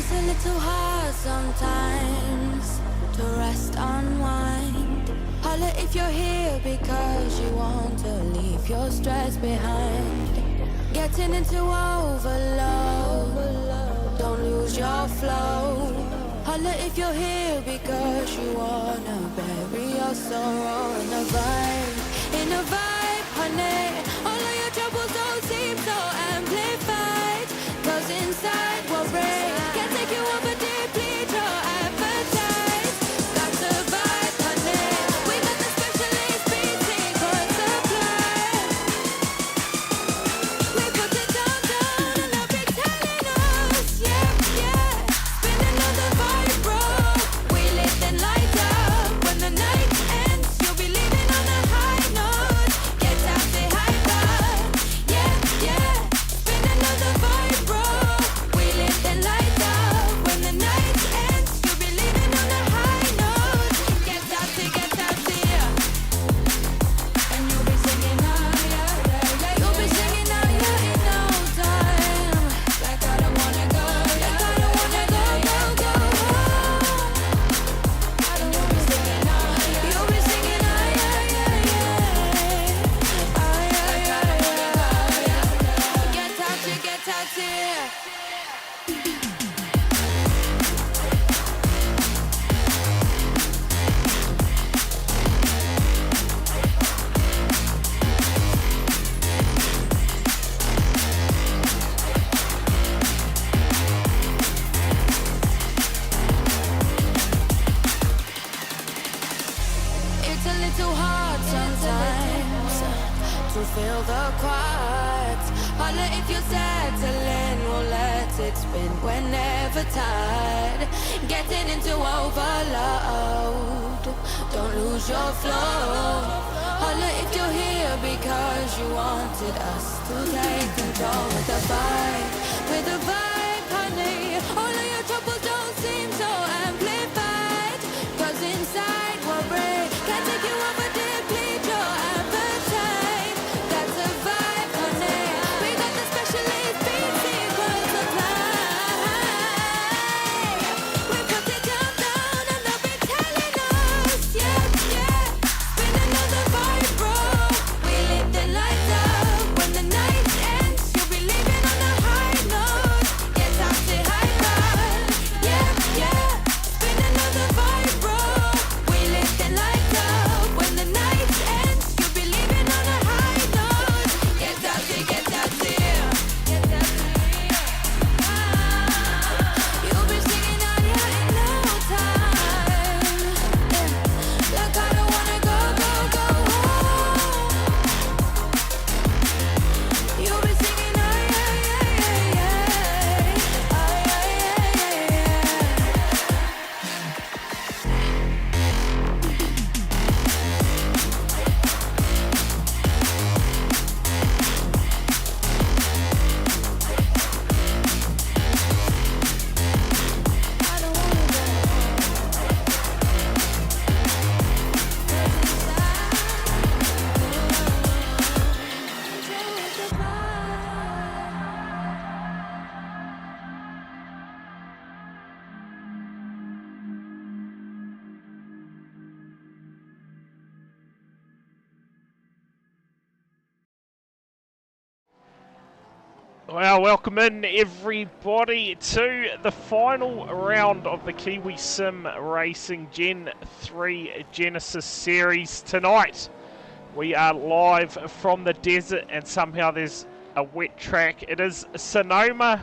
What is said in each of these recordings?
It's a little hard sometimes to rest, unwind. Holla if you're here because you want to leave your stress behind. Getting into overload, don't lose your flow. Holla if you're here because you wanna bury your sorrow in a vibe, honey. All of your troubles don't seem so amplified, 'cause inside we'll break. Can't take you over, deplete your appetite. That's a vibe, honey. We got the specialist beat secret supply. We put it down, and they'll be telling us, yeah, yeah. Spinning on the vibe, bro. We lit and light up. When the night ends, you'll be leaving on a high note. Get out, say hi, bye. Yeah, yeah. Spinning on the vibe, bro. We lit and light up. When the night ends, you'll be leaving on a high note. Get out, yeah. And you'll be singing, oh, yeah, yeah, yeah. You'll be singing, oh, yeah, in no time. Like I don't wanna go, like I don't wanna go, go, go home. And you'll be singing, oh, yeah. You'll be singing, oh, yeah, yeah, yeah. Oh, yeah, yeah, yeah. Get out, yeah. It's a little hard sometimes to feel the quiet. Holla if you're settling, we'll let it spin whenever tired. Getting into overload, don't lose your flow. Holla if you're here because you wanted us to take control with the vibe, honey. All of your troubles don't seem so amplified, 'cause inside we're brave. Can't take you over, deplete your appetite. That's a vibe, honey. We got the specialist beat secret supply. We put it down, and they'll be telling us, yeah, yeah. Spinning on the vibe, bro. We lit the lights up. When the night ends, you'll be leaving on a high note. Get out, say hi, bye. Yeah, yeah. Spinning on the vibe, bro. We lit the lights up. When the night ends, you'll be leaving on a high note. Get out, say, get out, say. Get out, say. You'll be singing out, yeah, in no time. Yeah. Like I don't wanna go, go, go home. You'll be singing, oh, yeah, yeah, yeah, yeah. Oh, yeah, yeah, yeah, yeah. I don't wanna go. 'Cause inside, control with the Well, welcome in everybody to the final round of the Kiwi Sim Racing Gen 3 Genesis Series tonight. We are live from the desert and somehow there's a wet track. It is Sonoma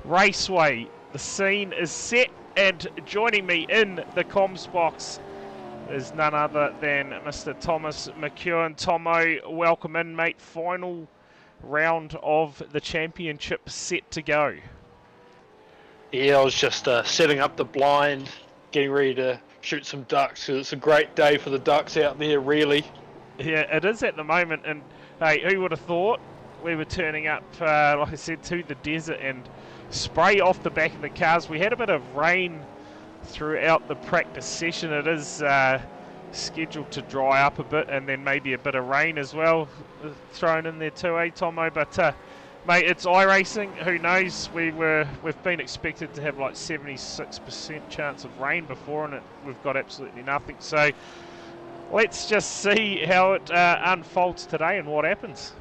Raceway. The scene is set and joining me in the comms box is none other than Mr. Thomas McEwen. Tomo, welcome in, mate. Final round of the championship set to go. Yeah, I was just setting up the blind, getting ready to shoot some ducks, because it's a great day for the ducks out there, really. Yeah, it is at the moment, and hey, who would have thought we were turning up, like I said, to the desert and spray off the back of the cars. We had a bit of rain throughout the practice session. It is scheduled to dry up a bit, and then maybe a bit of rain as well thrown in there too, Tomo? But Mate, it's iRacing. Who knows? We've been expected to have like 76% chance of rain before, and we've got absolutely nothing. So let's just see how it unfolds today and what happens.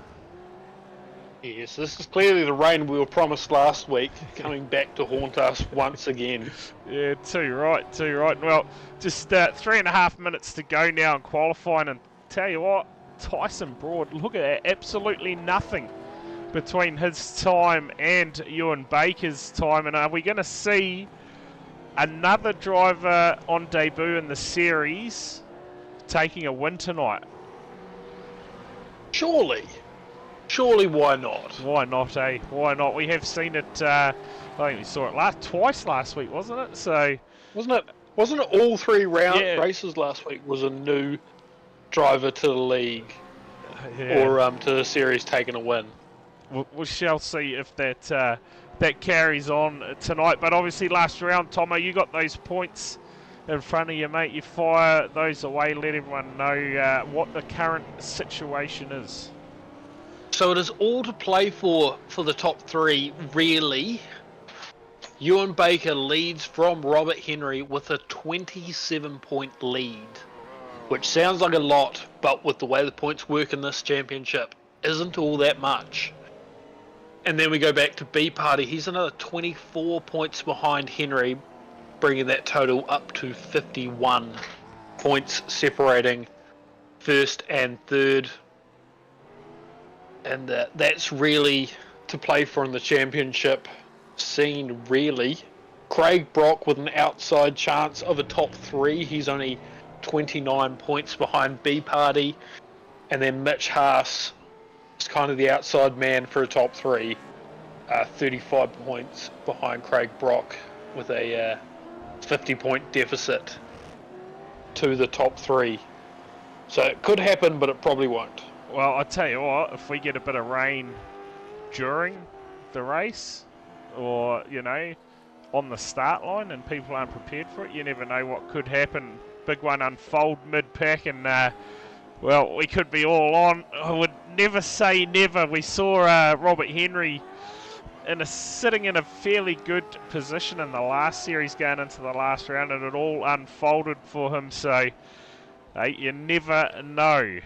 Yes, this is clearly the rain we were promised last week, coming back to haunt us once again. Yeah, too right, too right. Well, just 3.5 minutes to go now in qualifying, and tell you what, Tyson Broad, look at that, absolutely nothing between his time and Ewan Baker's time. And are we going to see another driver on debut in the series taking a win tonight? Surely, why not? Why not, eh? Why not? We have seen it, I think we saw it twice last week, wasn't it? So Wasn't it all 3 races last week was a new driver to the league or to the series taking a win? We shall see if that carries on tonight. But obviously last round, Tomo, you got those points in front of you, mate. You fire those away, let everyone know what the current situation is. So it is all to play for the top 3, really. Ewan Baker leads from Robert Henry with a 27-point lead, which sounds like a lot, but with the way the points work in this championship, isn't all that much. And then we go back to B Party. He's another 24 points behind Henry, bringing that total up to 51 points, separating first and third. And that's really to play for in the championship scene, really. Craig Brock with an outside chance of a top 3. He's only 29 points behind B Party. And then Mitch Haas is kind of the outside man for a top 3. 35 points behind Craig Brock with a 50-point deficit to the top 3. So it could happen, but it probably won't. Well, I tell you what, if we get a bit of rain during the race, or, you know, on the start line and people aren't prepared for it, you never know what could happen. Big one unfold mid-pack, and, well, we could be all on. I would never say never. We saw Robert Henry sitting in a fairly good position in the last series going into the last round, and it all unfolded for him, so you never know.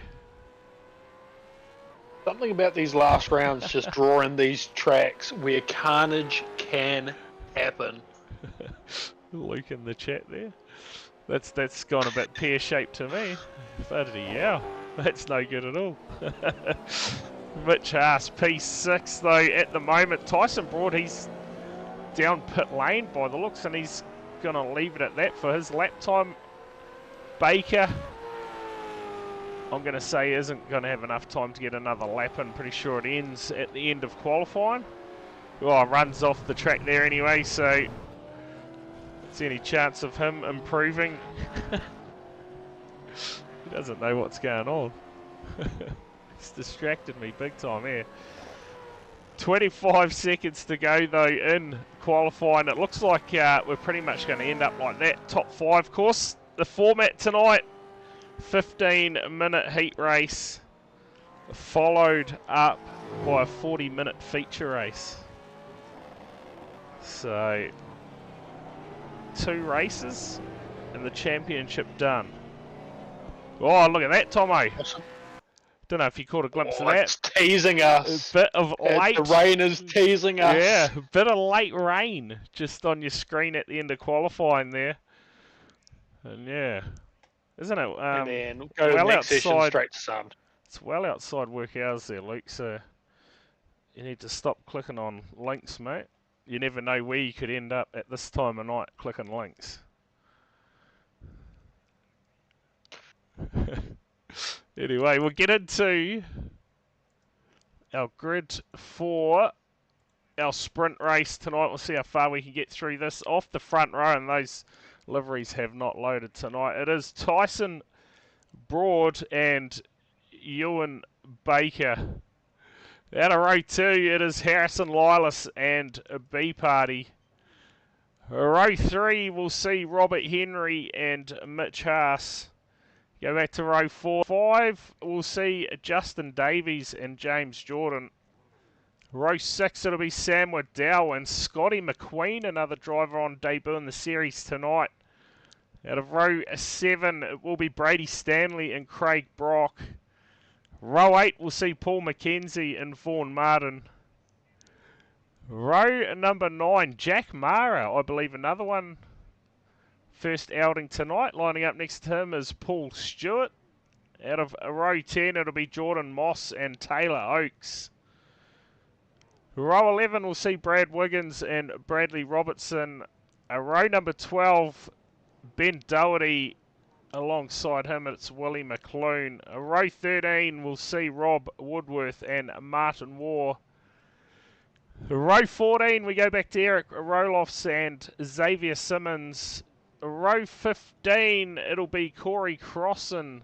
Something about these last rounds just drawing these tracks where carnage can happen. Luke in the chat there. That's gone a bit pear-shaped to me. Bloody hell. That's no good at all. Mitch Haas, P6 though at the moment. Tyson Broad, he's down pit lane by the looks, and he's going to leave it at that for his lap time. Baker, I'm going to say, isn't going to have enough time to get another lap in. Pretty sure it ends at the end of qualifying. Well, runs off the track there anyway, so it's any chance of him improving. He doesn't know what's going on. It's distracted me big time here. 25 seconds to go though in qualifying. It looks like we're pretty much going to end up like that. Top 5 course. The format tonight, 15-minute heat race, followed up by a 40-minute feature race. So 2 races and the championship done. Oh, look at that, Tomo. Awesome. Don't know if you caught a glimpse of that. It's teasing us. A bit of late. The rain is teasing us. Yeah, a bit of late rain just on your screen at the end of qualifying there. And yeah, isn't it? And then go to well the next session outside, straight to sun. It's well outside work hours there, Luke, so you need to stop clicking on links, mate. You never know where you could end up at this time of night clicking links. Anyway, we'll get into our grid for our sprint race tonight. We'll see how far we can get through this. Off the front row, and those liveries have not loaded tonight. It is Tyson Broad and Ewan Baker. Out of row 2, it is Harrison Lilas and B Party. Row 3, we'll see Robert Henry and Mitch Haas. Go back to row 4. 5, we'll see Justin Davies and James Jordan. Row 6, it'll be Sam Waddell and Scotty McQueen, another driver on debut in the series tonight. Out of row 7, it will be Brady Stanley and Craig Brock. Row 8, we'll see Paul McKenzie and Vaughan Martin. Row number 9, Jack Mara, I believe another one. First outing tonight. Lining up next to him is Paul Stewart. Out of row 10, it'll be Jordan Moss and Taylor Oakes. Row 11, we'll see Brad Wiggins and Bradley Robertson. Row number 12, Ben Doherty. Alongside him, it's Willie McClune. Row 13, we'll see Rob Woodworth and Martin Waugh. Row 14, we go back to Eric Roloffs and Xavier Simmons. Row 15, it'll be Corey Crossan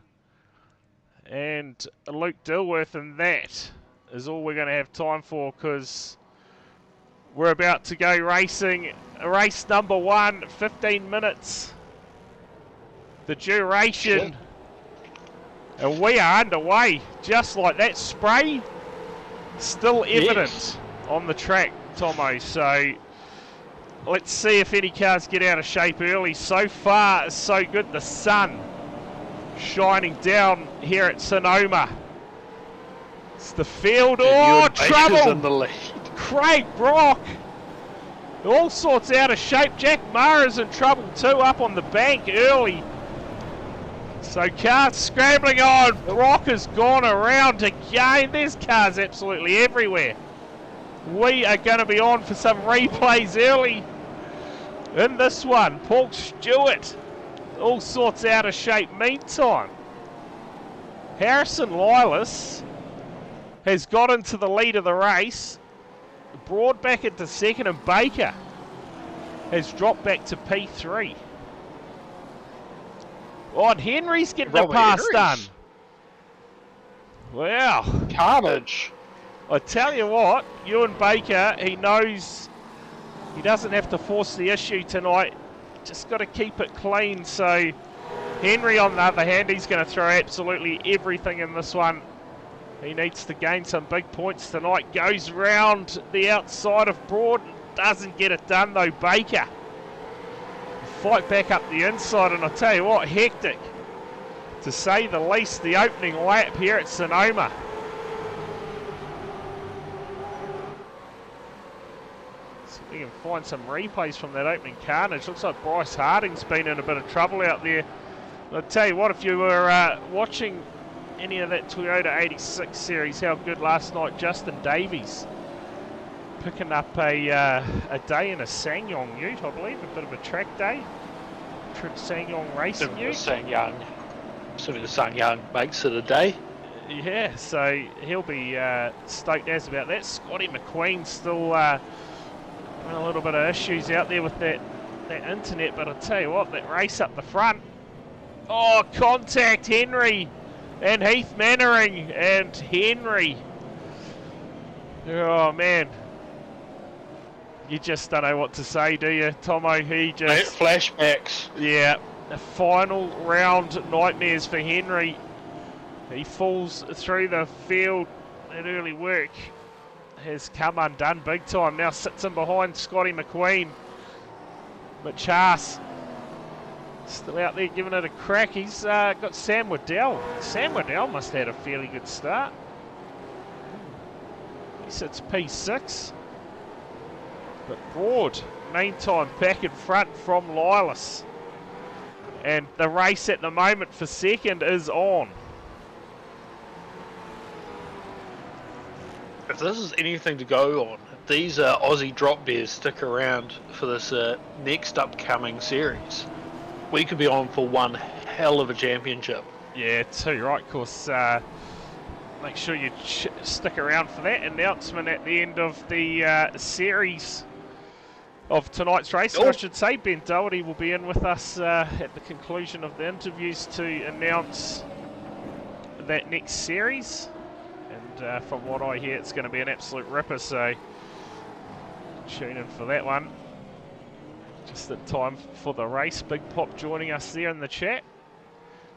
and Luke Dilworth, and that is all we're going to have time for because we're about to go racing. Race number 1, 15 minutes. The duration. And we are underway. Just like that. Spray still evident on the track, Tomo. So let's see if any cars get out of shape early. So far, so good. The sun shining down here at Sonoma. It's the field. Oh, trouble! In the lead. Craig Brock. All sorts out of shape. Jack Mara's in trouble too, up on the bank early. So cars scrambling on. Brock has gone around again. There's cars absolutely everywhere. We are going to be on for some replays early in this one. Paul Stewart, all sorts out of shape. Meantime, Harrison Lilas has got into the lead of the race. Broad back into second, and Baker has dropped back to P3. Oh, and Henry's getting the pass done. Wow. Carnage. I tell you what, Ewan Baker, he knows he doesn't have to force the issue tonight. Just got to keep it clean. So Henry, on the other hand, he's going to throw absolutely everything in this one. He needs to gain some big points tonight. Goes round the outside of Broad. Doesn't get it done though, Baker. Fight back up the inside, and I'll tell you what, hectic to say the least, the opening lap here at Sonoma. See if we can find some replays from that opening carnage. Looks like Bryce Harding's been in a bit of trouble out there. I'll tell you what, if you were watching any of that Toyota 86 series, how good last night Justin Davies picking up a day in a Sangyong ute, I believe, a bit of a track day. Sangyong racing ute. Sangyong. Some of the Sangyong makes of the day. Yeah, so he'll be stoked as about that. Scotty McQueen still having a little bit of issues out there with that internet, but I'll tell you what, that race up the front. Oh, contact Henry and Heath Mannering, and Henry. Oh, man. You just don't know what to say, do you, Tomo? He just... Flashbacks. Yeah. The final round nightmares for Henry. He falls through the field. That early work has come undone big time. Now sits in behind Scotty McQueen. But Chas still out there giving it a crack. He's got Sam Waddell. Sam Waddell must have had a fairly good start. He sits P6. But Broad, meantime, back in front from Lilas. And the race at the moment for second is on. If this is anything to go on, these Aussie drop bears stick around for this next upcoming series, we could be on for one hell of a championship. Yeah, too right, of course. Make sure you stick around for that announcement at the end of the series of tonight's race. I should say Ben Doherty will be in with us at the conclusion of the interviews to announce that next series. And from what I hear, it's going to be an absolute ripper, so tune in for that one. Just the time for the race. Big Pop joining us there in the chat.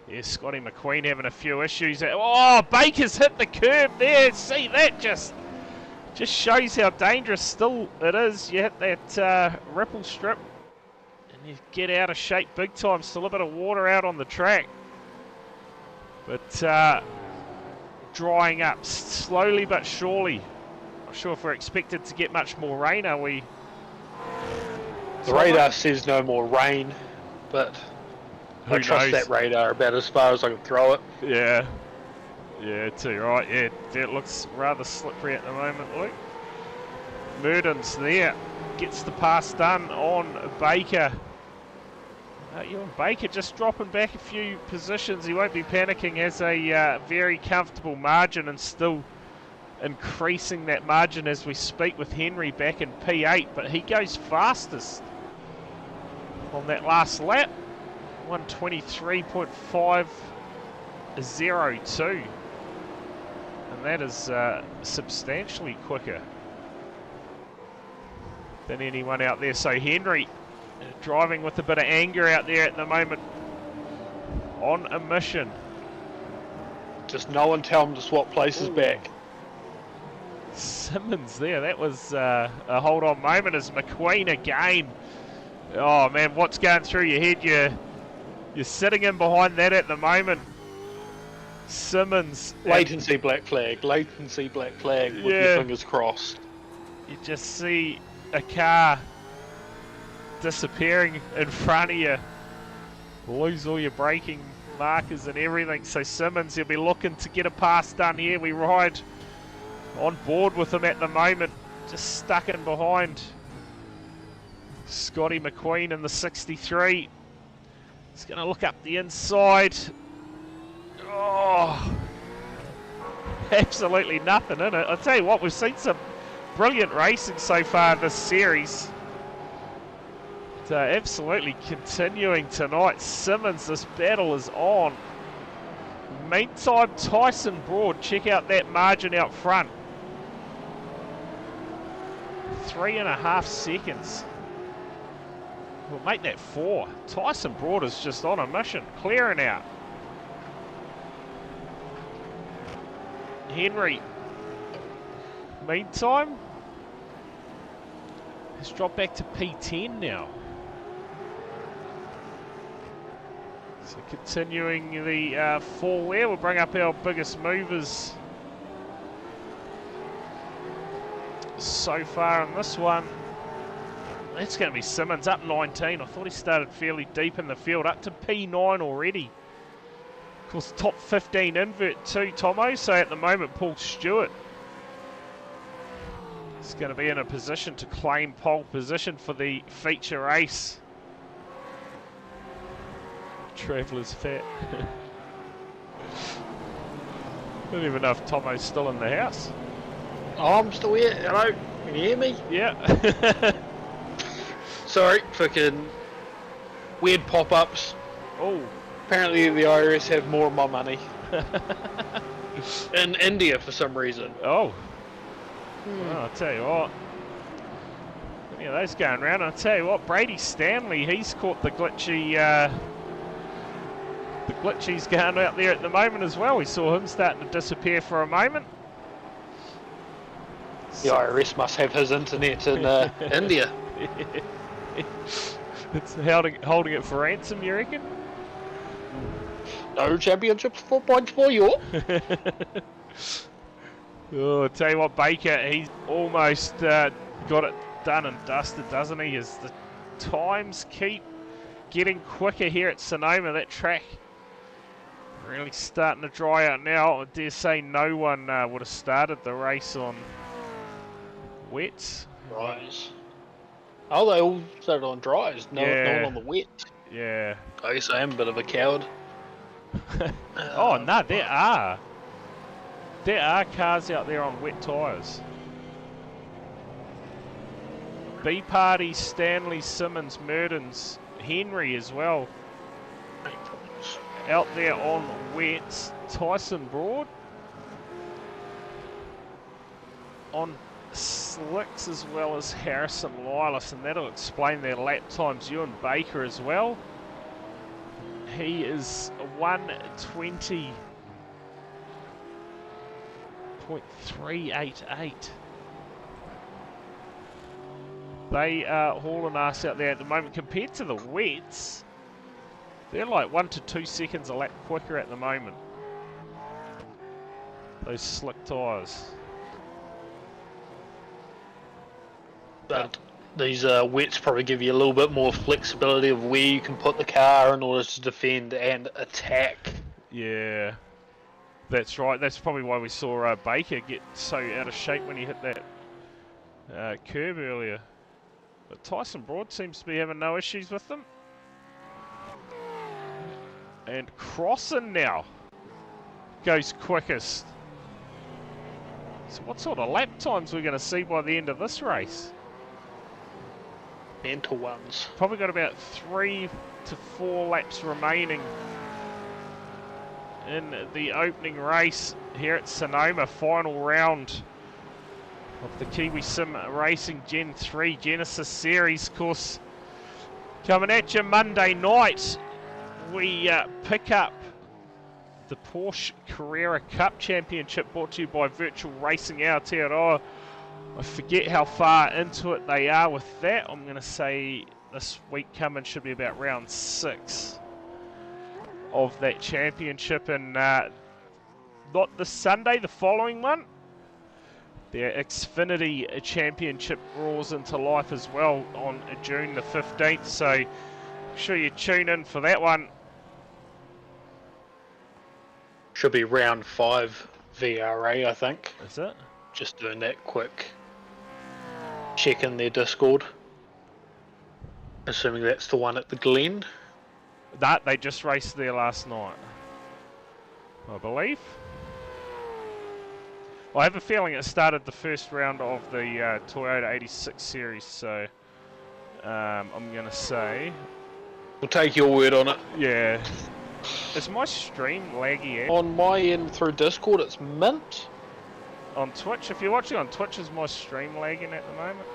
Yeah, Scotty McQueen having a few issues. Oh, Baker's hit the curb there. See that? Just Just shows how dangerous still it is. You hit that ripple strip and you get out of shape big time. Still a bit of water out on the track. But drying up slowly but surely. Not sure if we're expected to get much more rain, are we? The radar says no more rain, but I trust that radar about as far as I can throw it. Yeah. Yeah, too right. Yeah, it looks rather slippery at the moment, Luke. Murden's there. Gets the pass done on Baker. Ewan Baker just dropping back a few positions. He won't be panicking. Has a very comfortable margin and still increasing that margin as we speak with Henry back in P8. But he goes fastest on that last lap. 123.502. And that is substantially quicker than anyone out there. So Henry driving with a bit of anger out there at the moment. On a mission. Just no one tell him to swap places back. Simmons there. That was a hold on moment as McQueen again. Oh man, what's going through your head? You're sitting in behind that at the moment. Simmons. Latency black flag. Latency black flag with your fingers crossed. You just see a car disappearing in front of you. Lose all your braking markers and everything. So Simmons, he'll be looking to get a pass done here. We ride on board with him at the moment. Just stuck in behind Scotty McQueen in the 63. He's going to look up the inside. Oh, absolutely nothing in it. I'll tell you what, we've seen some brilliant racing so far this series. Absolutely continuing tonight. Simmons, this battle is on. Meantime, Tyson Broad, check out that margin out front. 3.5 seconds. We'll make that 4. Tyson Broad is just on a mission, clearing out. Henry, meantime, has dropped back to P10 now. So continuing the fall there, we'll bring up our biggest movers so far in this one. That's going to be Simmons, up 19. I thought he started fairly deep in the field, up to P9 already. Of course, top 15 invert too, Tomo. So at the moment, Paul Stewart is going to be in a position to claim pole position for the feature race. Traveller's fat. I don't even know if Tomo's still in the house. Oh, I'm still here. Hello, can you hear me? Yeah. Sorry, fucking weird pop-ups. Oh. Apparently the IRS have more of my money. In India for some reason. Oh. Well, I'll tell you what. Yeah, those going around. I'll tell you what, Brady Stanley, he's caught the glitchy... the glitchy's going out there at the moment as well. We saw him starting to disappear for a moment. The IRS must have his internet in India. It's holding it for ransom, you reckon? No championships, 4 points for you. Oh, I'll tell you what, Baker, he's almost got it done and dusted, doesn't he? As the times keep getting quicker here at Sonoma, that track really starting to dry out now. I dare say no one would have started the race on wets. Dries. Oh, they all started on dries. No one on the wet. Yeah. I guess I am a bit of a coward. Oh, no, there are cars out there on wet tyres. B Party, Stanley, Simmons, Murdens, Henry as well. Out there on wets. Tyson Broad on slicks as well as Harrison Lilas, and that'll explain their lap times. Ewan Baker as well. He is 120.388. They are hauling ass out there at the moment. Compared to the wets, they're like 1 to 2 seconds a lap quicker at the moment. Those slick tyres. But these wets probably give you a little bit more flexibility of where you can put the car in order to defend and attack. Yeah, that's right. That's probably why we saw Baker get so out of shape when he hit that curb earlier. But Tyson Broad seems to be having no issues with them. And Crossan now goes quickest. So what sort of lap times we're going to see by the end of this race? Mental ones. Probably got about 3 to 4 laps remaining in the opening race here at Sonoma. Final round of the Kiwi Sim Racing Gen 3 Genesis Series course. Coming at you Monday night, we pick up the Porsche Carrera Cup Championship, brought to you by Virtual Racing Aotearoa. I forget how far into it they are with that. I'm going to say this week coming should be about round 6 of that championship. And not this Sunday, the following one, their Xfinity Championship roars into life as well on June the 15th. So make sure you tune in for that one. Should be round 5 VRA, I think. Is it? Just doing that quick check in their Discord. Assuming that's the one at the Glen. That they just raced there last night, I believe. Well, I have a feeling it started the first round of the Toyota 86 series, so I'm going to say... We'll take your word on it. Yeah. Is my stream laggy, Ed? On my end through Discord, it's mint. On Twitch? If you're watching on Twitch, is my stream lagging at the moment?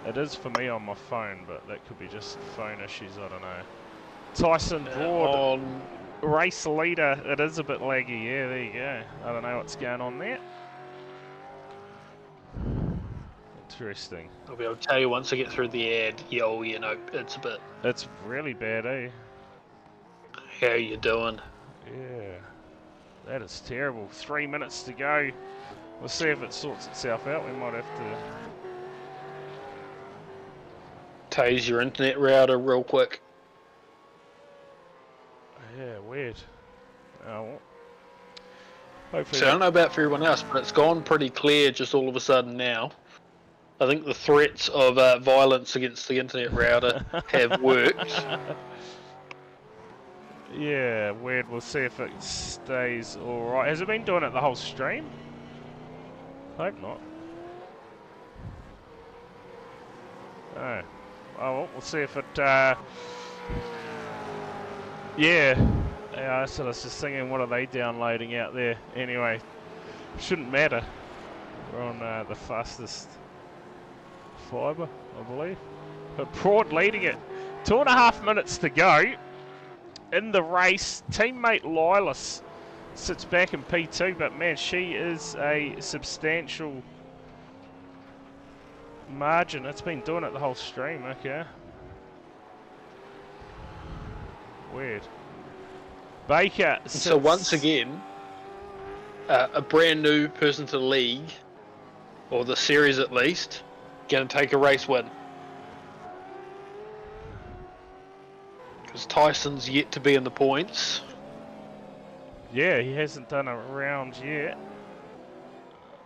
It is for me on my phone, but that could be just phone issues, I don't know. Tyson Broad, race leader. It is a bit laggy, yeah, there you go. I don't know what's going on there. Interesting. I'll be able to tell you once I get through the ad, yo, you know, it's a bit... It's really bad, eh? How you doing? Yeah. That is terrible. 3 minutes to go. We'll see if it sorts itself out. We might have to... Tase your internet router real quick. Yeah, weird. Oh, well. Hopefully So I don't know about for everyone else, but it's gone pretty clear just all of a sudden now. I think the threats of violence against the internet router have worked. Yeah, weird. We'll see if it stays alright. Has it been doing it the whole stream? Hope not. Oh. Oh, well, we'll see if it, yeah, so I was just thinking, what are they downloading out there? Anyway, shouldn't matter. We're on the fastest fibre, I believe. But Broad leading it. 2.5 minutes to go in the race. Teammate Lilas sits back in P2, but man, she is a substantial margin. It's been doing it the whole stream, okay. Weird. Baker sits... So once again, a brand new person to the league, or the series at least, going to take a race win. Because Tyson's yet to be in the points. Yeah, he hasn't done a round yet.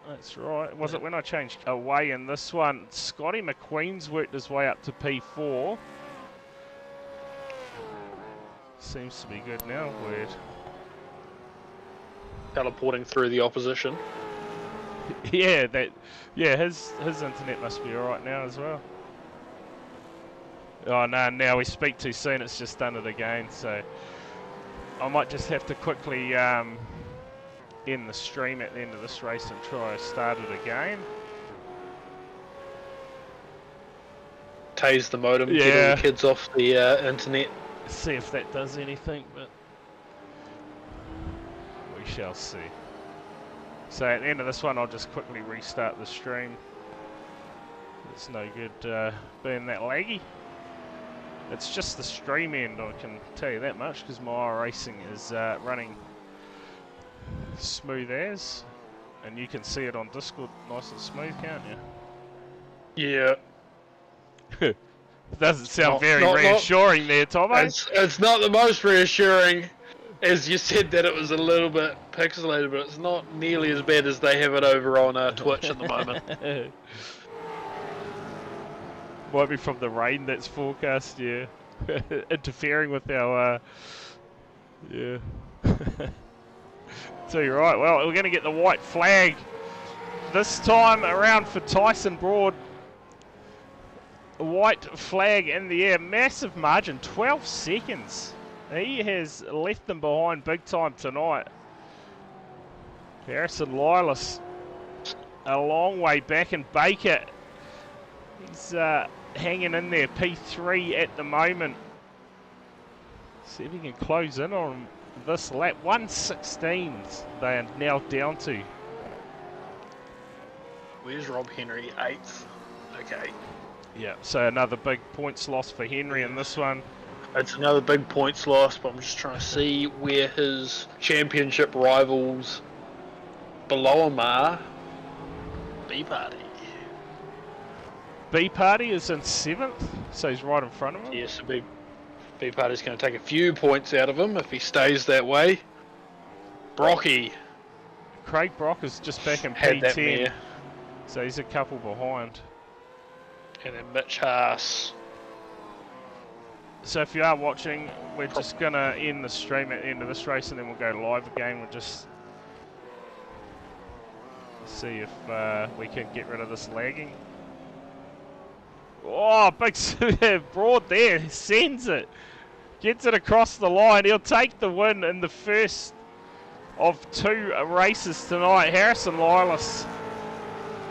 That's right. Was it when I changed away in this one? Scotty McQueen's worked his way up to P4. Seems to be good now. Weird. Teleporting through the opposition. Yeah, his internet must be alright now as well. Oh no, now we speak too soon, it's just done it again, so I might just have to quickly end the stream at the end of this race and try to start it again. Tase the modem, Yeah. get all the kids off the internet. See if that does anything, but we shall see. So at the end of this one, I'll just quickly restart the stream. It's no good being that laggy. It's just the stream end, I can tell you that much, because my iRacing is running smooth as, and you can see it on Discord nice and smooth, can't you? Yeah. It doesn't sound Not- very not- reassuring there, Tomo. It's not the most reassuring, as you said that it was a little bit pixelated, but it's not nearly as bad as they have it over on Twitch at the moment. Might be from the rain that's forecast, yeah. Interfering with our, yeah. So you're right, well, we're going to get the white flag this time around for Tyson Broad. A white flag in the air, massive margin, 12 seconds. He has left them behind big time tonight. Harrison Lilas a long way back, and Baker, he's hanging in there, P3 at the moment. See if he can close in on this lap. 1:16 they are now down to. Where's Rob Henry? 8th. Okay. Yeah, so another big points loss for Henry in this one. It's another big points loss, but I'm just trying to see where his championship rivals below him are. B-Party. B-Party is in 7th, so he's right in front of him. Yes, so B-Party's going to take a few points out of him if he stays that way. Brocky. Craig Brock is just back in Had that P10, mare. so he's a couple behind. And then Mitch Haas. So if you are watching, we're just going to end the stream at the end of this race, and then we'll go live again. We'll just see if we can get rid of this lagging. Oh, big Broad there, sends it. Gets it across the line. He'll take the win in the first of 2 races tonight. Harrison Lilas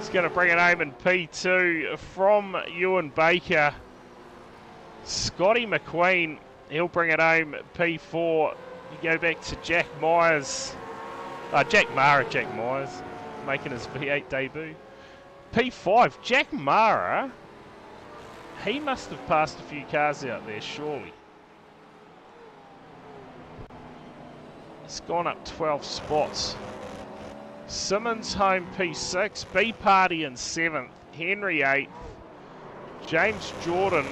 is going to bring it home in P2 from Ewan Baker. Scotty McQueen, he'll bring it home P4. You go back to Jack Myers. Jack Myers, making his V8 debut. P5, Jack Mara. He must have passed a few cars out there, surely. It's gone up 12 spots. Simmons home P6, B-Party in 7th, Henry 8th, James Jordan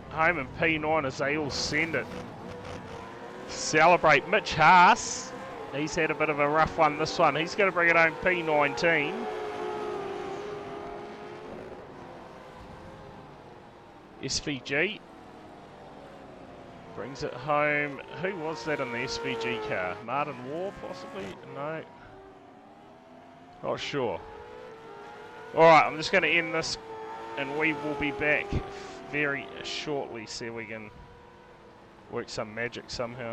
home in P9 as they all send it. Celebrate. Mitch Haas, he's had a bit of a rough one this one. He's going to bring it home P19. SVG brings it home. Who was that in the SVG car? Martin War, possibly? No. Not sure. Alright, I'm just going to end this, and we will be back very shortly. See if we can work some magic somehow.